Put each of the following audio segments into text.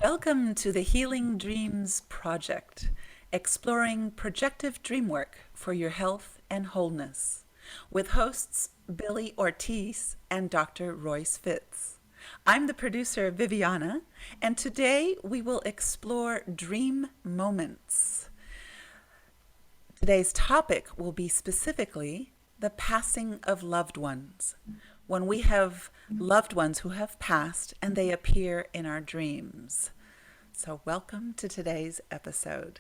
Welcome to the Healing Dreams Project, exploring projective dream work for your health and wholeness, with hosts Billy Ortiz and Dr. Royce Fitz. I'm the producer, Viviana, and today we will explore dream moments. Today's topic will be specifically the passing of loved ones. When we have loved ones who have passed and they appear in our dreams. So, welcome to today's episode.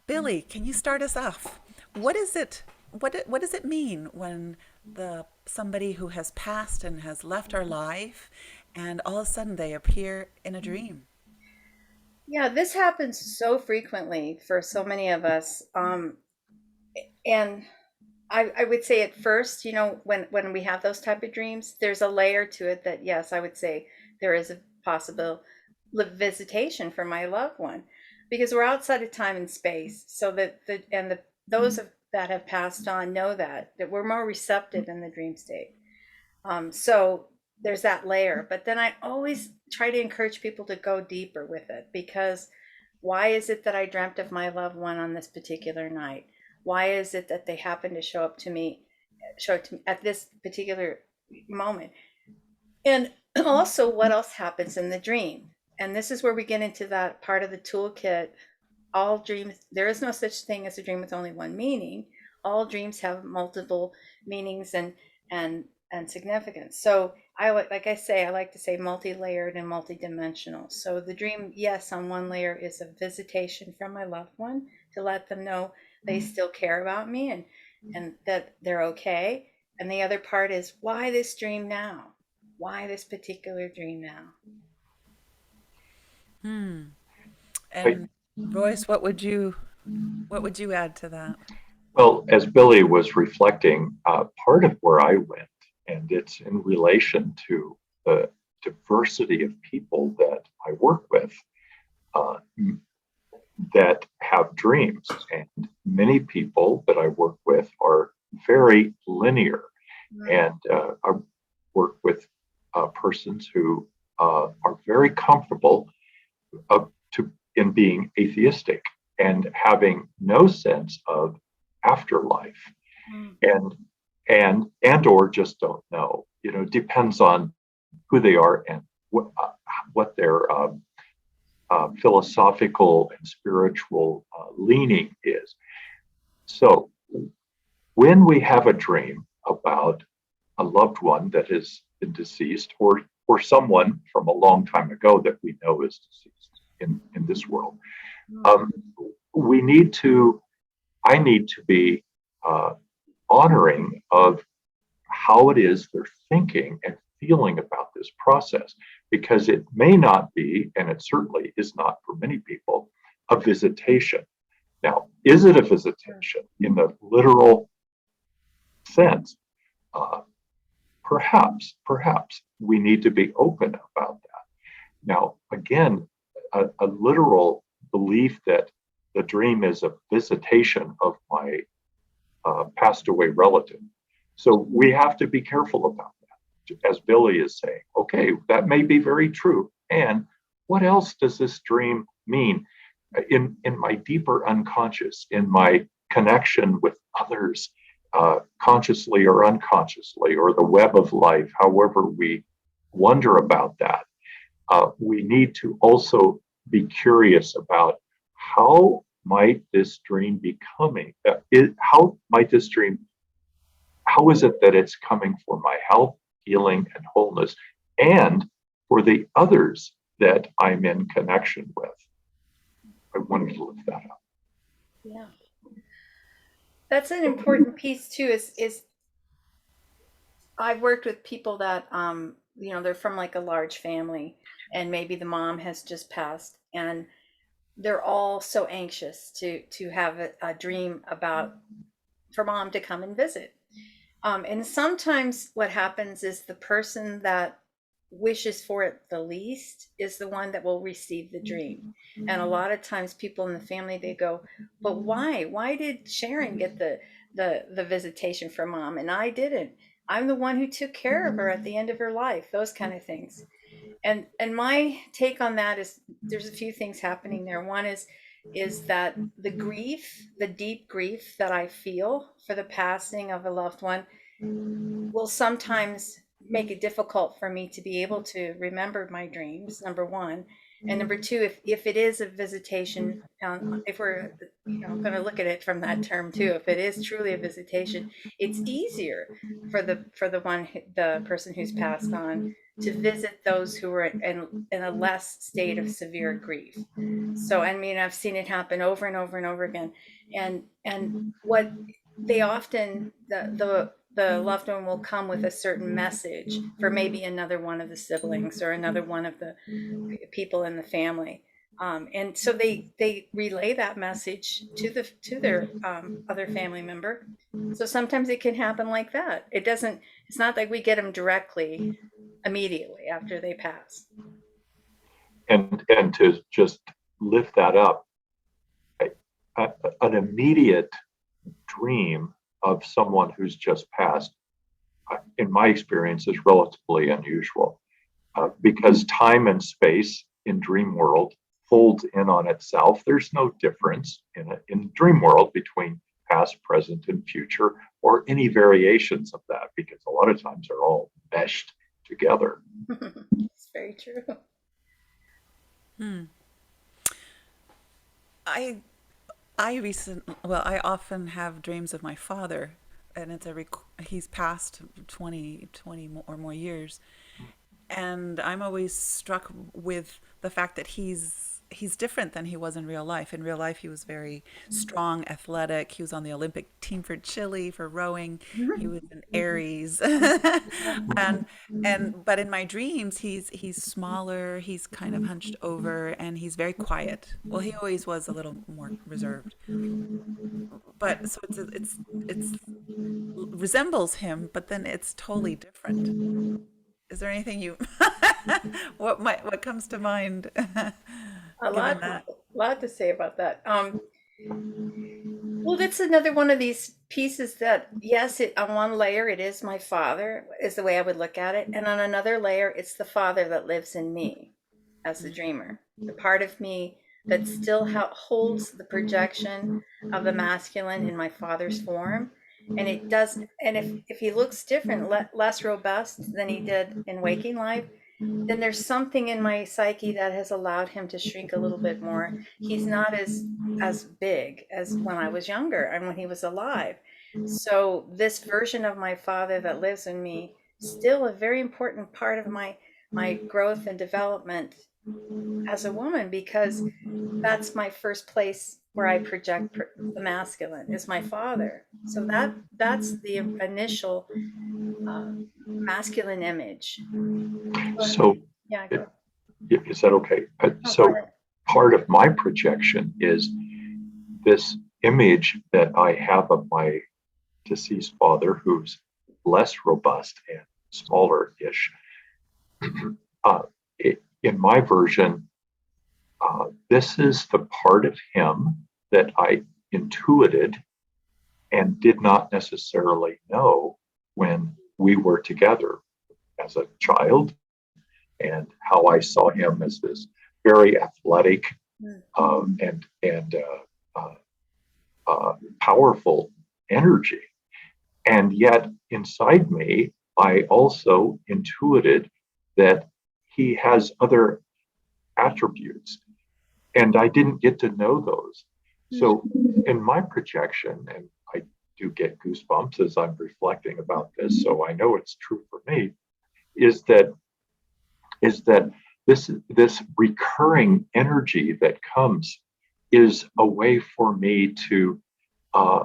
Billy, can you start us off? What is it? What does it mean when the somebody who has passed and has left our life, and all of a sudden they appear in a dream? Yeah, this happens so frequently for so many of us. And I would say at first, when we have those type of dreams, there's a layer to it that, yes, I would say there is a possible visitation for my loved one because we're outside of time and space. So that those that have passed on know that we're more receptive in the dream state. So there's that layer. But then I always try to encourage people to go deeper with it because why is it that I dreamt of my loved one on this particular night? Why is it that they happen to show up to me at this particular moment? And also, what else happens in the dream? And this is where we get into that part of the toolkit. All dreams, there is no such thing as a dream with only one meaning. All dreams have multiple meanings and significance. So like I say, I like to say multi-layered and multi-dimensional. So the dream, yes, on one layer is a visitation from my loved one to let them know they still care about me and that they're okay. And the other part is why this dream now? Why this particular dream now? And Royce, what would you add to that? Well, as Billy was reflecting, part of where I went, and it's in relation to the diversity of people that I work with uh, that have dreams. And many people that I work with are very linear. Mm. And I work with persons who are very comfortable in being atheistic and having no sense of afterlife Mm. and or just don't know. Depends on who they are and what their philosophical and spiritual leaning is. So when we have a dream about a loved one that has been deceased, or someone from a long time ago that we know is deceased in this world, Mm. um, we need to I need to be uh, honoring of how it is they're thinking and feeling about this process, because it may not be, and it certainly is not for many people, a visitation. Now, is it a visitation in the literal sense? Uh, perhaps we need to be open about that. Now, again, a literal belief that the dream is a visitation of my passed away relative. So we have to be careful about that. As Billy is saying, okay, that may be very true. And what else does this dream mean in my deeper unconscious, in my connection with others, consciously or unconsciously, or the web of life, however we wonder about that? We need to also be curious about how might this dream be coming? How might this dream, how is it that it's coming for my health, healing, and wholeness, and for the others that I'm in connection with? I wanted to lift that up. Yeah. That's an important piece too, is I've worked with people that they're from like a large family and maybe the mom has just passed and they're all so anxious to have a dream about for mom to come and visit. And sometimes what happens is the person that wishes for it the least is the one that will receive the dream. And a lot of times people in the family they go, but why? Why did Sharon get the visitation from mom and I didn't? I'm the one who took care of her at the end of her life, those kind of things. And my take on that is there's a few things happening there. One is that the grief, the deep grief that I feel for the passing of a loved one will sometimes make it difficult for me to be able to remember my dreams, number one. And number two, if it is a visitation, if we're going to look at it from that term too, if it is truly a visitation, it's easier for the person who's passed on to visit those who are in a less state of severe grief. So I mean, I've seen it happen over and over and over again, and what they often the loved one will come with a certain message for maybe another one of the siblings or another one of the people in the family. And so they relay that message to their other family member. So sometimes it can happen like that. It's not like we get them directly immediately after they pass. And to just lift that up, an immediate dream of someone who's just passed, in my experience, is relatively unusual, because time and space in dream world folds in on itself. There's no difference in dream world between past, present, and future, or any variations of that, because a lot of times they're all meshed together. It's very true. I I often have dreams of my father, and he's passed 20 or more years, and I'm always struck with the fact that he's different than he was in real life. In real life, he was very strong, athletic. He was on the Olympic team for Chile for rowing. He was an Aries, and but in my dreams, he's smaller. He's kind of hunched over, and he's very quiet. Well, he always was a little more reserved, but so it's resembles him, but then it's totally different. Is there anything you what comes to mind A given lot, that? lot to say about that. Well, that's another one of these pieces that, yes, on one layer, it is my father, is the way I would look at it. And on another layer, it's the father that lives in me as the dreamer, the part of me that still holds the projection of the masculine in my father's form. And it does, and if he looks different, less robust than he did in waking life, then there's something in my psyche that has allowed him to shrink a little bit more. He's not as big as when I was younger and when he was alive. So this version of my father that lives in me, still a very important part of my growth and development as a woman, because that's my first place where I project the masculine is my father. So that's the initial masculine image. So, Yeah, go. is that okay? Oh, go So, ahead. part of my projection is this image that I have of my deceased father, who's less robust and smaller-ish. uh, in my version, this is the part of him that I intuited and did not necessarily know when we were together as a child, and how I saw him as this very athletic and powerful energy. And yet, inside me, I also intuited that he has other attributes, and I didn't get to know those. So, in my projection, and I do get goosebumps as I'm reflecting about this, so I know it's true for me, is that this recurring energy that comes is a way for me to uh,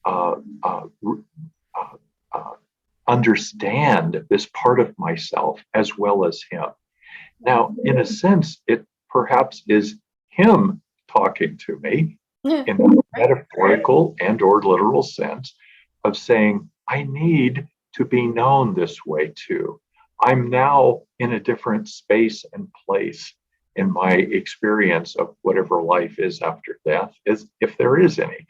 uh, uh, uh, uh, understand this part of myself as well as him. Now, in a sense, it perhaps is him talking to me in a metaphorical and or literal sense of saying, I need to be known this way too. I'm now in a different space and place in my experience of whatever life is after death, if there is any.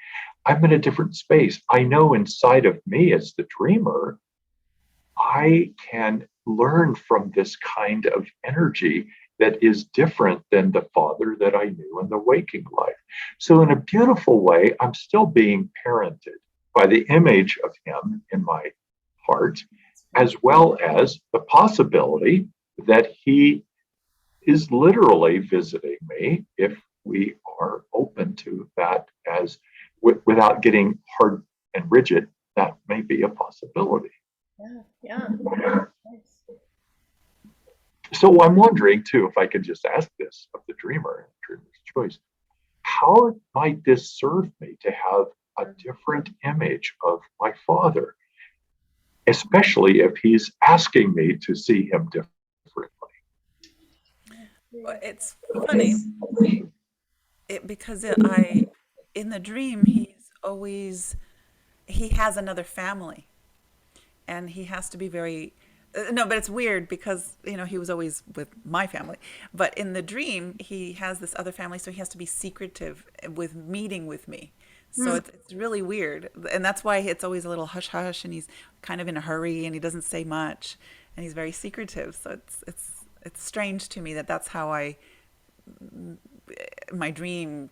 I'm in a different space. I know inside of me as the dreamer I can learn from this kind of energy that is different than the father that I knew in the waking life. So, in a beautiful way, I'm still being parented by the image of him in my heart, as well as the possibility that he is literally visiting me if we are open to that as without getting hard and rigid. That may be a possibility. Yeah, yeah. Nice. So I'm wondering too, if I could just ask this of the dreamer's choice, how might this serve me to have a different image of my father, especially if he's asking me to see him differently? It's funny because in the dream, he has another family, and he has to be very, no, but it's weird because, he was always with my family. But in the dream, he has this other family, so he has to be secretive with meeting with me. So Hmm. it's really weird. And that's why it's always a little hush hush, and he's kind of in a hurry, and he doesn't say much, and he's very secretive. So it's strange to me that that's how my dream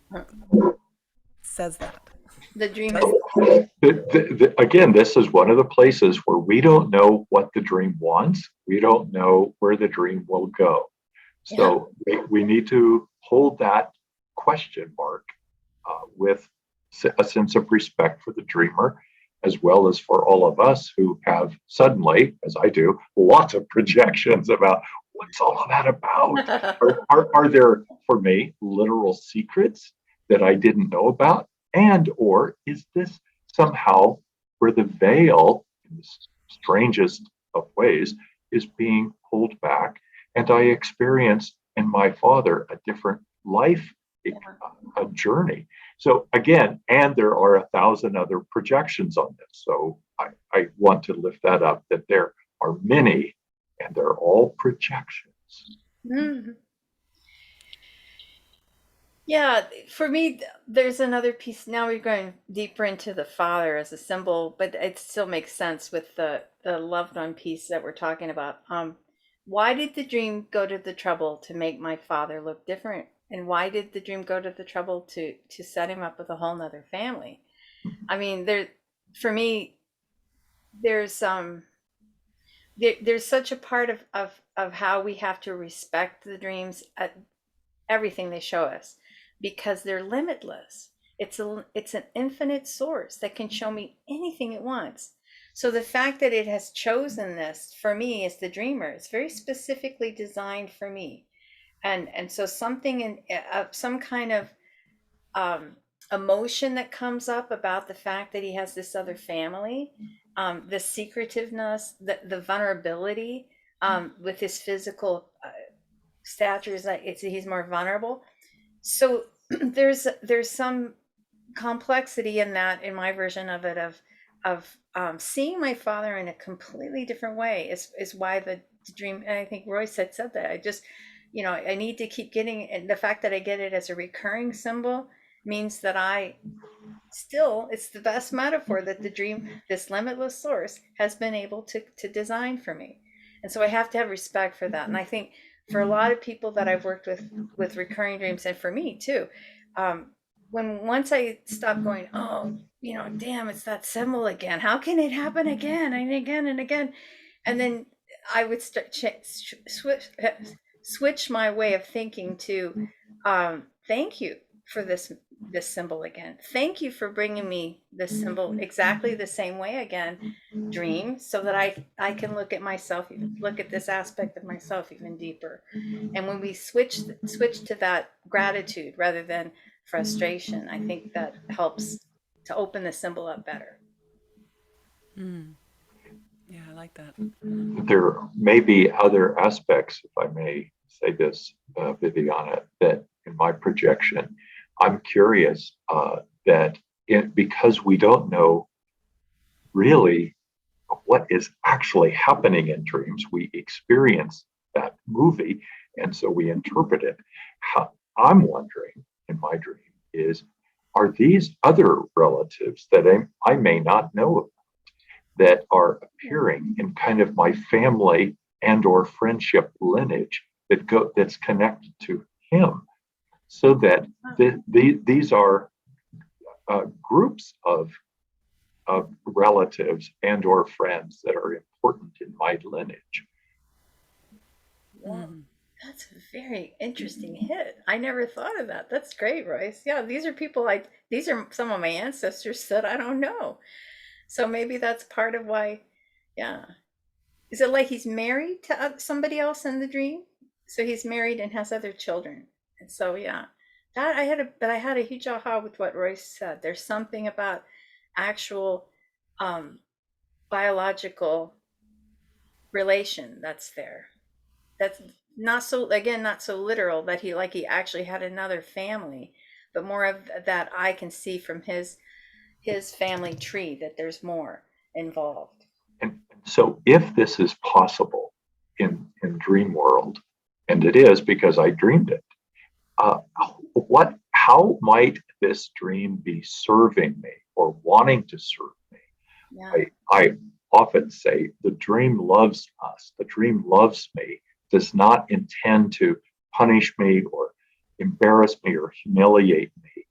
says that. The dream is, Does Again, this is one of the places where we don't know what the dream wants. We don't know where the dream will go. yeah. So we need to hold that question mark with a sense of respect for the dreamer, as well as for all of us who have suddenly, as I do, lots of projections about what's all of that about. Are there, for me, literal secrets that I didn't know about? And or is this somehow where the veil, in the strangest of ways, is being pulled back, and I experience in my father a different life, a journey. So again, and there are 1,000 other projections on this. So I want to lift that up, that there are many, and they're all projections. Mhm. Yeah, for me, there's another piece. Now we're going deeper into the father as a symbol, but it still makes sense with the loved one piece that we're talking about. Why did the dream go to the trouble to make my father look different? And why did the dream go to the trouble to set him up with a whole nother family? I mean, for me, there's there's such a part of how we have to respect the dreams, everything they show us, because they're limitless. It's an infinite source that can show me anything it wants. So the fact that it has chosen this for me as the dreamer, it's very specifically designed for me. And so something in some kind of um, emotion that comes up about the fact that he has this other family, the secretiveness, the vulnerability, with his physical stature, is that he's more vulnerable. So there's some complexity in that, in my version of it, of seeing my father in a completely different way is why the dream. And I think Royce had said that. I just, I need to keep getting, and the fact that I get it as a recurring symbol means that I still, it's the best metaphor that the dream, this limitless source, has been able to design for me. And so I have to have respect for that. And I think for a lot of people that I've worked with recurring dreams, and for me too, um, when once I stop going, oh, damn, it's that symbol again. How can it happen again and again and again? And then I would start switch my way of thinking to, thank you for this symbol again. Thank you for bringing me this symbol exactly the same way again, dream, so that I can look at myself, look at this aspect of myself even deeper. And when we switch to that gratitude rather than frustration, I think that helps to open the symbol up better. Yeah, I like that. There may be other aspects, if I may say this, Viviana, that in my projection, I'm curious that because we don't know really what is actually happening in dreams, we experience that movie, and so we interpret it. How, I'm wondering in my dream is, are these other relatives that I may not know that are appearing in kind of my family and or friendship lineage that's connected to him, so that these are groups of relatives and or friends that are important in my lineage. Wow. That's a very interesting hit. I never thought of that. That's great, Royce. Yeah, these are people these are some of my ancestors that I don't know. So maybe that's part of why, yeah. Is it like he's married to somebody else in the dream? So he's married and has other children. And so, yeah, but I had a huge aha with what Royce said. There's something about actual um, biological relation that's there. That's not so, again, not so literal that he actually had another family, but more of that I can see from his family tree that there's more involved. And so if this is possible in dream world, and it is because I dreamed it, uh, how might this dream be serving me or wanting to serve me? Yeah. I often say the dream loves us. The dream loves me, does not intend to punish me or embarrass me or humiliate me.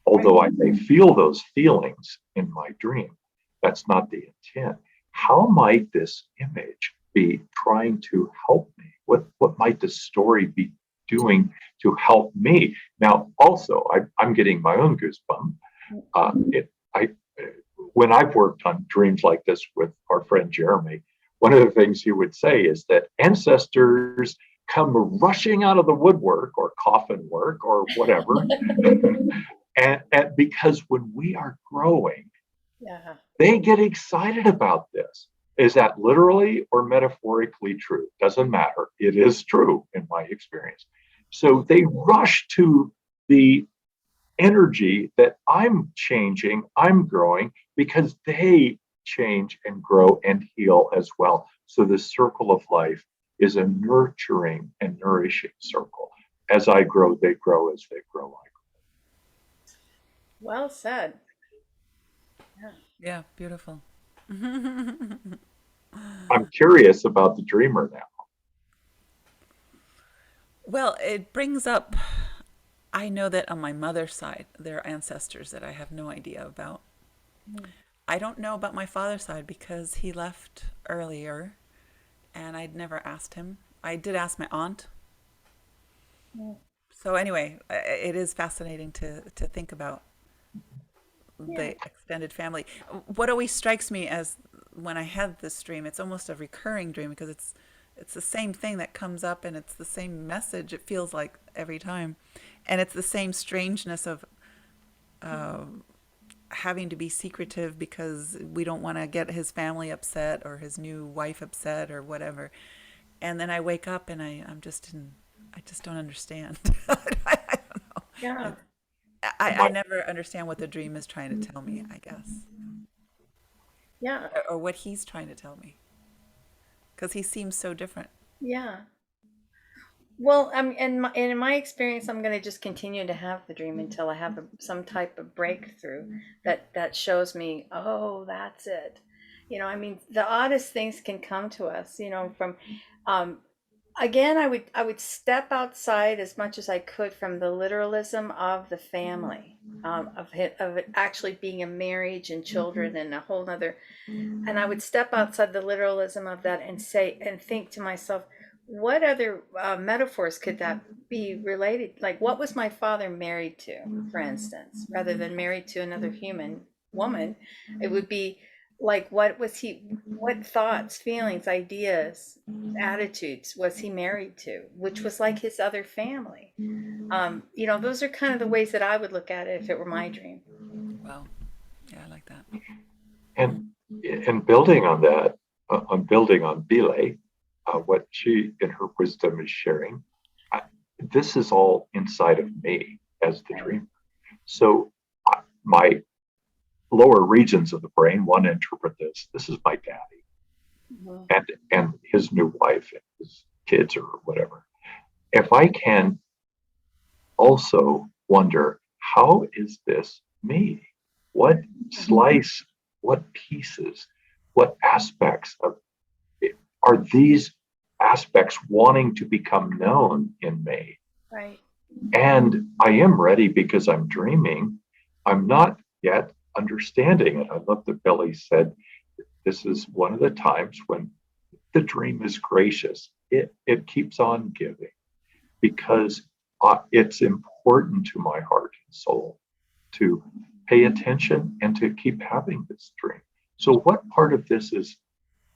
Although I may feel those feelings in my dream, that's not the intent. How might this image be trying to help me? What might the story be doing to help me? Now, also, I'm getting my own goosebump. I when I've worked on dreams like this with our friend Jeremy, one of the things he would say is that ancestors come rushing out of the woodwork or coffin work or whatever. And because when we are growing, Yeah. they get excited about this. Is that literally or metaphorically true? Doesn't matter. It is true in my experience. So they rush to the energy that I'm changing, I'm growing, because they change and grow and heal as well. So the circle of life is a nurturing and nourishing circle. As I grow, they grow. As they grow, I Well said. Yeah, beautiful. grow. I'm curious about the dreamer now. Well, it brings up, I know that on my mother's side, there are ancestors that I have no idea about. I don't know about my father's side because he left earlier and I'd never asked him. I did ask my aunt. So anyway, it is fascinating to think about Yeah. the extended family. What always strikes me as when I had this dream, it's almost a recurring dream because it's the same thing that comes up and it's the same message. It feels like every time, and it's the same strangeness of uh, having to be secretive because we don't want to get his family upset or his new wife upset or whatever. And then I wake up and I just don't understand. I don't know. Yeah. I never understand what the dream is trying to tell me, I guess, Yeah. or what he's trying to tell me, because he seems so different. Yeah. Well, in my experience, I'm going to just continue to have the dream until I have some type of breakthrough that shows me, oh, that's it. I mean, the oddest things can come to us, from um, again, I would step outside as much as I could from the literalism of the family, of it actually being a marriage and children and a whole nother, and I would step outside the literalism of that and say and think to myself, what other metaphors could that be related? Like, what was my father married to, for instance, rather than married to another human woman? It would be like, what thoughts, feelings, ideas, attitudes was he married to, which was like his other family. Those are kind of the ways that I would look at it if it were my dream. Wow. Yeah, I like that. And building on that, on building on Bile, what she in her wisdom is sharing, I, this is all inside of me as the Right. dreamer. So my lower regions of the brain want to interpret this. This is my daddy Mhm. and his new wife and his kids or whatever. If I can also wonder, how is this me? What slice, what pieces what aspects of it are these aspects wanting to become known in me? Right. And I am ready because I'm dreaming. I'm not yet understanding it. I love that Billy said this is one of the times when the dream is gracious. It keeps on giving because it's important to my heart and soul to pay attention and to keep having this dream. So, what part of this is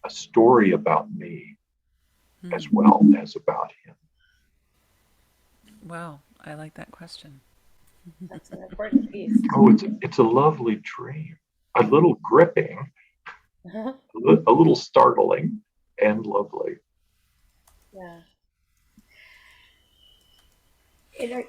a story about me as Hmm. well as about him? Wow, I like that question. That's an important piece. Oh, it's a lovely dream, a little gripping, Uh-huh. a little startling, and lovely. Yeah. You know,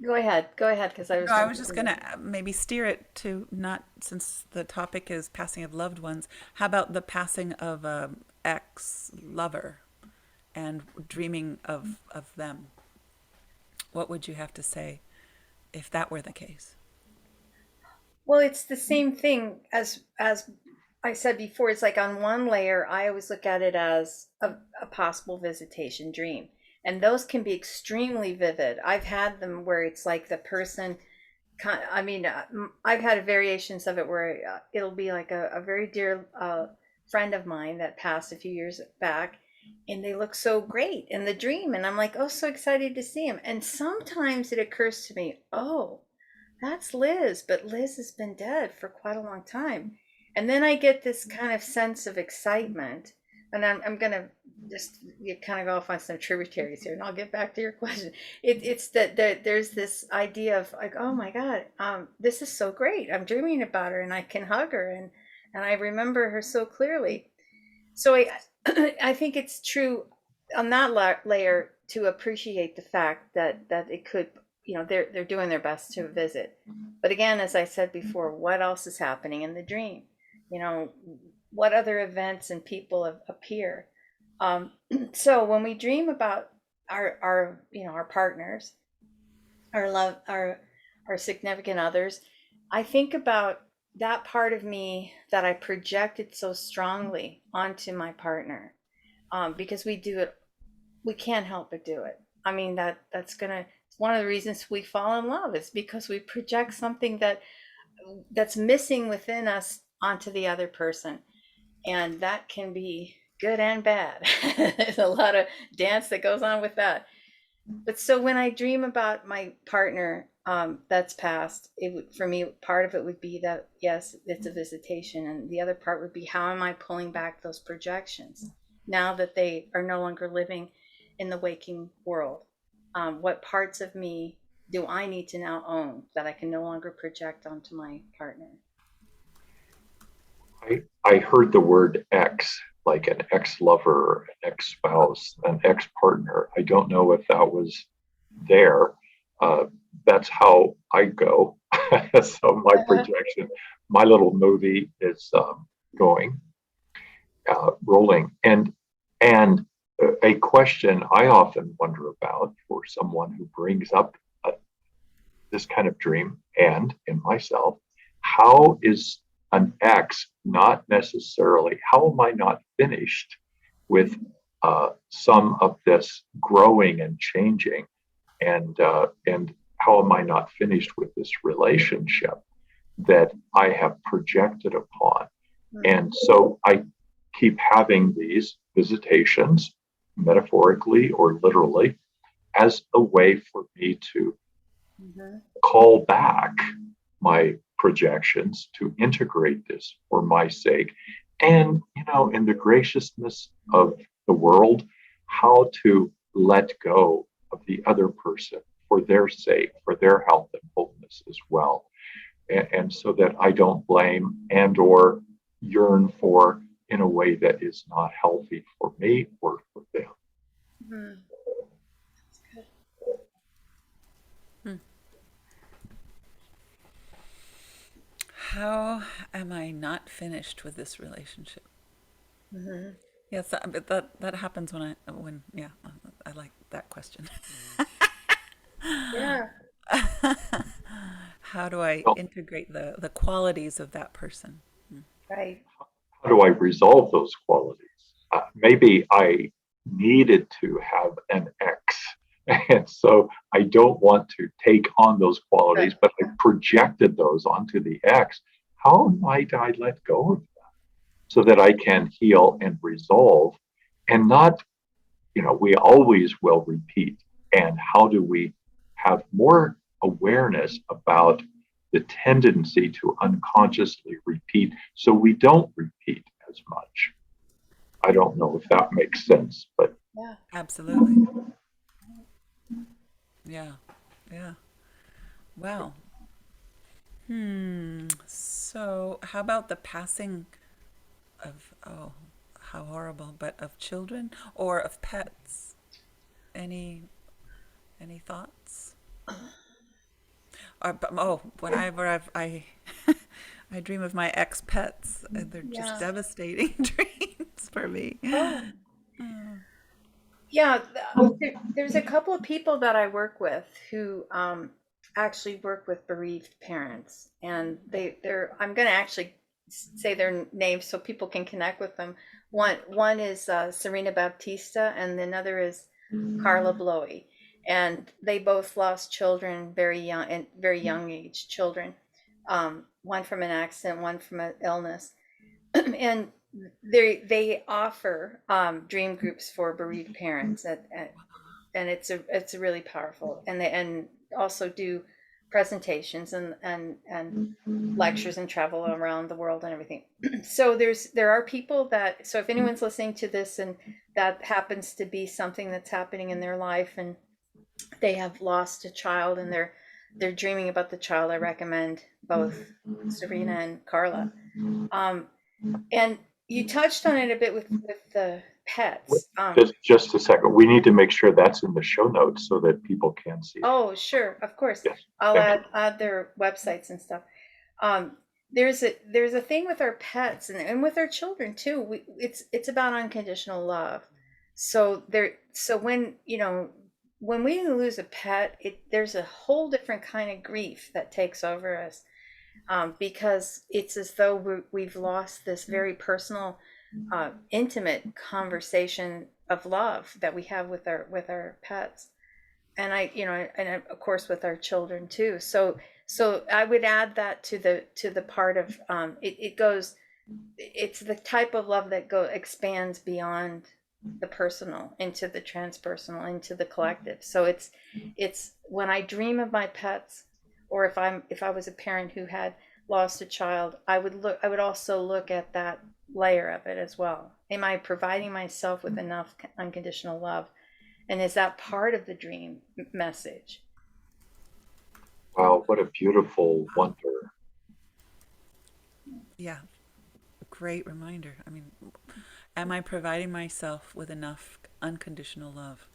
go ahead, because I No, was I going was to. just going to maybe steer it to not, since the topic is passing of loved ones, how about the passing of a ex lover and dreaming of them? What would you have to say if that were the case? Well, it's the same thing as I said before. It's like on one layer, I always look at it as a possible visitation dream, and those can be extremely vivid. I've had them where it's like the person. I mean, I've had variations of it where it'll be like a very dear friend of mine that passed a few years back, and they look so great in the dream, and I'm like, oh, so excited to see him. And sometimes it occurs to me, oh, that's Liz, but Liz has been dead for quite a long time. And then I get this kind of sense of excitement. And I'm going to just kind of go off on some tributaries here, and I'll get back to your question. It's that there's this idea of like, oh my God, this is so great. I'm dreaming about her and I can hug her and I remember her so clearly. So I think it's true on that layer to appreciate the fact that it could, they're doing their best to visit. But again, as I said before, what else is happening in the dream? You know, what other events and people appear? Um, so when we dream about our partners, our love, our significant others, I think about that part of me that I projected so strongly onto my partner, because we do it, we can't help but do it. I mean, that's gonna, it's one of the reasons we fall in love is because we project something that's missing within us onto the other person, and that can be good and bad. There's a lot of dance that goes on with that. But so when I dream about my partner that's passed, it would, for me, part of it would be that yes, it's a visitation, and the other part would be how am I pulling back those projections now that they are no longer living in the waking world? What parts of me do I need to now own that I can no longer project onto my partner? I heard the word ex, like an ex lover, an ex spouse, an ex partner. I don't know if that was there. Uh, that's how I go. So my projection, my little movie is going, rolling, and a question I often wonder about for someone who brings up this kind of dream, and in myself, how is an X not necessarily, how am I not finished with some of this growing and changing? And how am I not finished with this relationship that I have projected upon? Mm-hmm. And so I keep having these visitations, metaphorically or literally, as a way for me to Mm-hmm. call back my projections to integrate this for my sake. And, in the graciousness of the world, how to let go of the other person for their sake, for their health and wholeness as well. And so that I don't blame and or yearn for in a way that is not healthy for me or for them. Mm-hmm. Hmm. How am I not finished with this relationship? Mm-hmm. Yes, but that happens when yeah, I like that question. Yeah. How do I Well, integrate the qualities of that person? Right. how do I resolve those qualities? Maybe I needed to have an ex. And so I don't want to take on those qualities, but I projected those onto the ex. How might I let go of that so that I can heal and resolve and not, we always will repeat. And how do we have more awareness about the tendency to unconsciously repeat so we don't repeat as much? I don't know if that makes sense, but Yeah. Absolutely. Yeah. Yeah. Wow. So, how about the passing of, oh, how horrible, but of children or of pets? Any any thoughts? Whenever I dream of my ex pets, and they're just Yeah. devastating dreams for me. Oh, yeah. There's a couple of people that I work with who actually work with bereaved parents, and I'm going to actually say their names so people can connect with them. One is Serena Baptista, and another is Carla Blowy, and they both lost children very young, and very young age children. One from an accident, one from an illness, and they offer dream groups for bereaved parents and it's a really powerful, and they and also do presentations and lectures and travel around the world and everything. So there are people that, so if anyone's listening to this and that happens to be something that's happening in their life and they have lost a child and they're dreaming about the child, I recommend both Serena and Carla. um, and you touched on it a bit with the pets. just a second. We need to make sure that's in the show notes so that people can see it. Oh, sure, of course. Yes, I'll thank you. add their websites and stuff. There's a thing with our pets and with our children too. It's about unconditional love. So when when we lose a pet, there's a whole different kind of grief that takes over us, because it's as though we've lost this very personal, intimate conversation of love that we have with our pets, and of course with our children too. So I would add that to the part of, it goes, it's the type of love that expands beyond the personal into the transpersonal into the collective. So it's when I dream of my pets, or if I was a parent who had lost a child, I would also look at that layer of it as well. Am I providing myself with enough unconditional love, and is that part of the dream message? Wow, what a beautiful wonder. Yeah, great reminder. I mean, am I providing myself with enough unconditional love?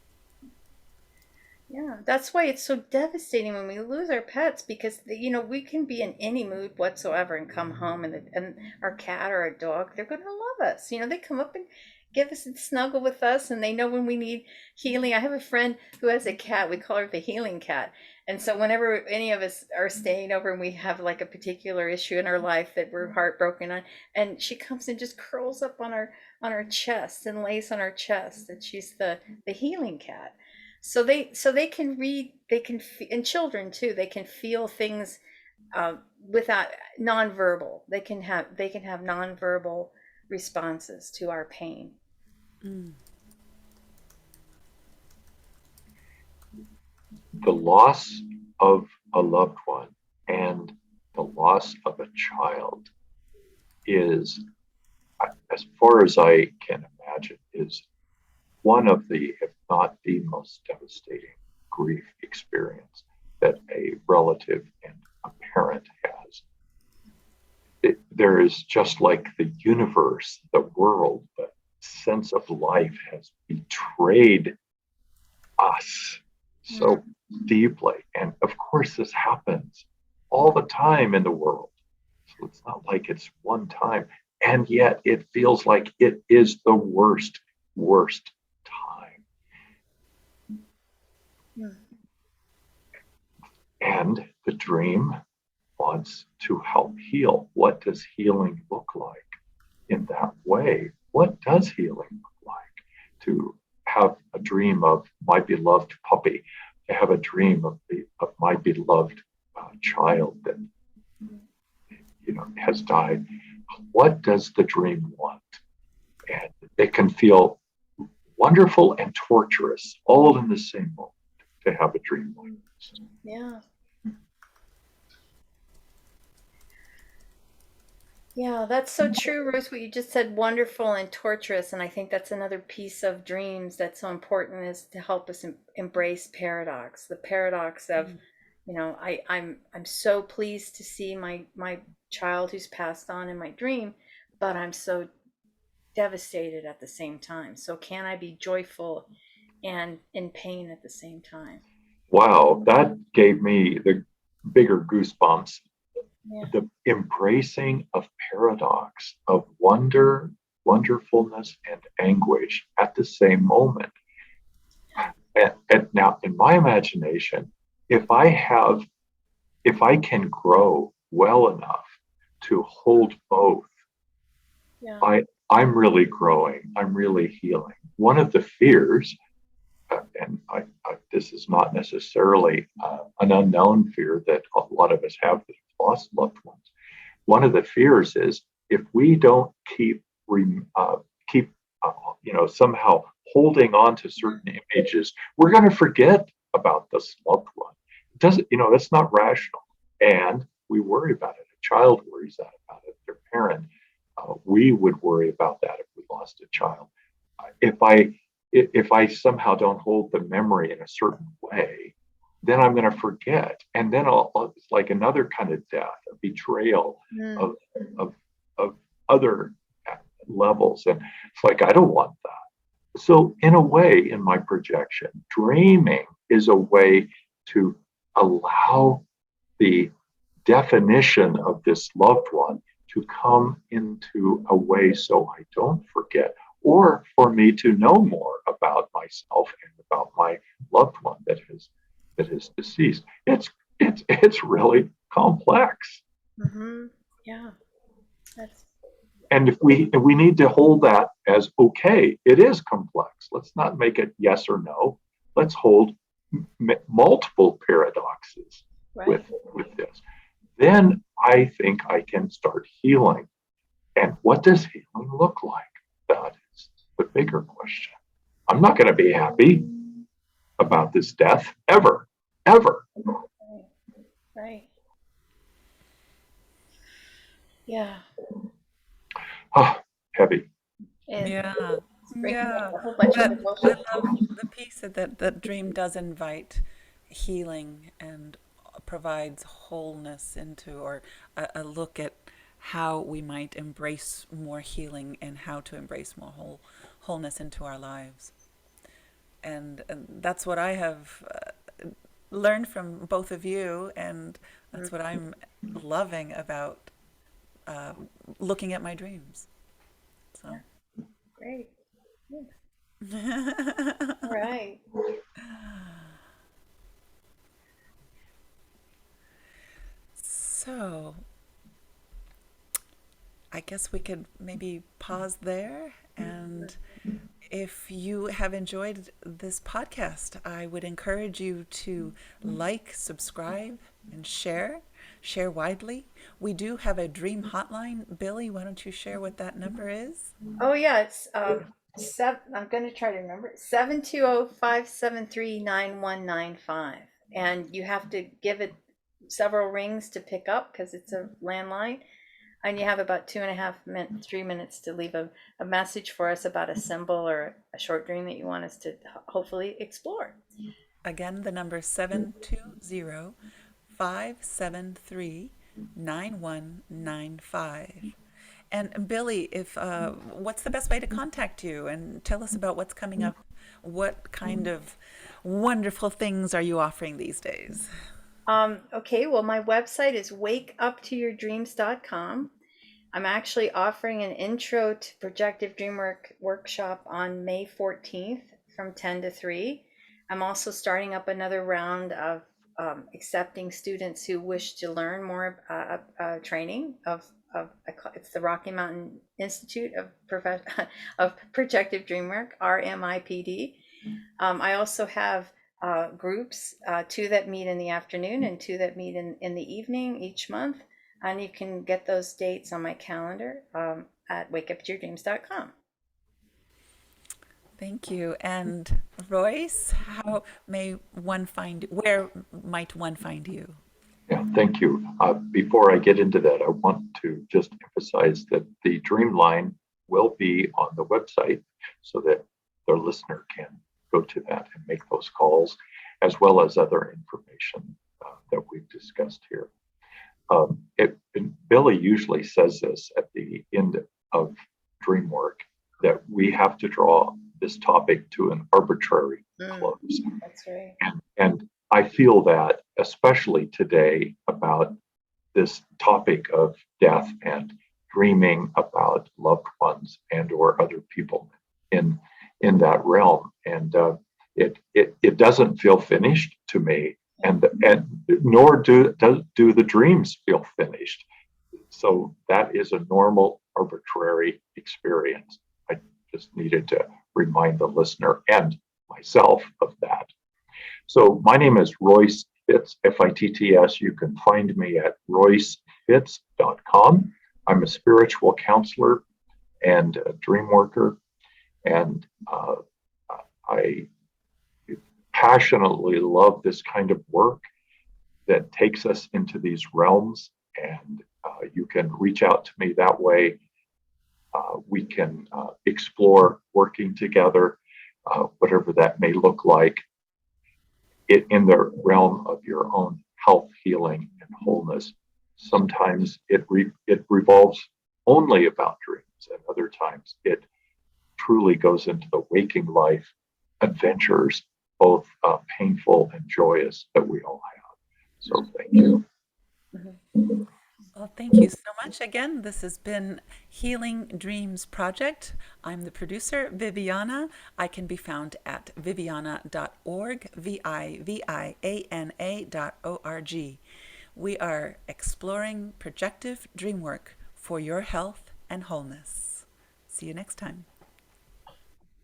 Yeah, that's why it's so devastating when we lose our pets, because we can be in any mood whatsoever and come home, and our cat or our dog, they're going to love us. They come up and give us and snuggle with us, and they know when we need healing. I have a friend who has a cat. We call her the healing cat. And so whenever any of us are staying over and we have like a particular issue in our life that we're heartbroken on, and she comes and just curls up on our chest and lays on our chest, and she's the healing cat. So they can read, and children too, they can feel things, without nonverbal. They can have nonverbal responses to our pain. Mm. The loss of a loved one and the loss of a child is, as far as I can imagine, is one of the, if not the most devastating grief experience that a relative and a parent has. There is just like the universe, the world, the sense of life has betrayed us so deeply. And of course, this happens all the time in the world. So it's not like it's one time. And yet it feels like it is the worst time. Mm. And the dream wants to help heal. What does healing look like? in that way, what does healing look like? To have a dream of my beloved puppy, to have a dream of my beloved child that has died. What does the dream want? And it can feel wonderful and torturous all in the same moment to have a dream like this. Yeah. Yeah, that's so true, Rose, what you just said, wonderful and torturous. And I think that's another piece of dreams that's so important, is to help us embrace paradox. The paradox of, I'm so pleased to see my child who's passed on in my dream, but I'm so devastated at the same time. So can I be joyful and in pain at the same time? Wow, that gave me the bigger goosebumps. Yeah. The embracing of paradox, of wonder, wonderfulness, and anguish at the same moment. And now, in my imagination, if I have, if I can grow well enough to hold both, Yeah. I'm really growing. I'm really healing. One of the fears, this is not necessarily an unknown fear that a lot of us have that have lost loved ones. One of the fears is if we don't keep somehow holding on to certain images, we're going to forget about this loved one. It doesn't, that's not rational, and we worry about it. A child worries about it. Their parent. We would worry about that if we lost a child. If I somehow don't hold the memory in a certain way, then I'm going to forget, and then it's like another kind of death, a betrayal Mm. of of of other levels, and it's like I don't want that. So, in a way, in my projection, dreaming is a way to allow the definition of this loved one to come into a way so I don't forget, or for me to know more about myself and about my loved one that is deceased. It's really complex. Mm-hmm. Yeah. That's And if we need to hold that as okay, it is complex. Let's not make it yes or no. Let's hold multiple paradoxes right. with this. Then I think I can start healing. And what does healing look like? That is the bigger question. I'm not going to be happy about this death ever, ever. Right. Right. Yeah. Ah, heavy. Yeah, It's bringing yeah. up a whole bunch of But I emotions. love the piece that dream does invite healing and provides wholeness into, or a look at how we might embrace more healing and how to embrace more wholeness into our lives. And that's what I have learned from both of you, and Mm. that's what I'm loving about uh, looking at my dreams. Yeah. So. Great. Yeah. All right. So, I guess we could maybe pause there. And if you have enjoyed this podcast, I would encourage you to like, subscribe, and share. Share widely. We do have a dream hotline. Billy, why don't you share what that number is? Oh yeah, it's I'm gonna try to remember it. 720-573-9195. And you have to give it several rings to pick up because it's a landline. And you have about 2.5 minutes, 3 minutes to leave a message for us about a symbol or a short dream that you want us to hopefully explore. Again, the number is 720-573-9195. And Billy, if what's the best way to contact you, and tell us about what's coming up? What kind of wonderful things are you offering these days? Okay, well, my website is wakeuptoyourdreams.com. I'm actually offering an intro to projective dream work workshop on May 14th from 10 to 3. I'm also starting up another round of accepting students who wish to learn more training of it's the Rocky Mountain Institute of of Projective Dreamwork, RMIPD. I also have groups, two that meet in the afternoon and two that meet in the evening each month. And you can get those dates on my calendar at wakeuptoyourdreams.com. Thank you. And Royce, where might one find you? Yeah, thank you. Before I get into that, I want to just emphasize that the Dreamline will be on the website so that the listener can go to that and make those calls, as well as other information that we've discussed here. Billy usually says this at the end of dream work, that we have to draw this topic to an arbitrary close. That's right. And I feel that, especially today, about this topic of death and dreaming about loved ones and or other people in that realm. And it doesn't feel finished to me, and nor do the dreams feel finished. So that is a normal arbitrary experience. I just needed to remind the listener and myself of that. So my name is Royce Fitts, Fitts. You can find me at roycefitts.com. I'm a spiritual counselor and a dream worker, and I passionately love this kind of work that takes us into these realms, and you can reach out to me that way. We can explore working together, whatever that may look like, in the realm of your own health, healing, and wholeness. Sometimes it revolves only about dreams, and other times it truly goes into the waking life adventures, both painful and joyous, that we all have. So thank you. Mm-hmm. Well, thank you so much again. This has been Healing Dreams Project. I'm the producer, Viviana. I can be found at viviana.org, viviana.org. We are exploring projective dream work for your health and wholeness. See you next time.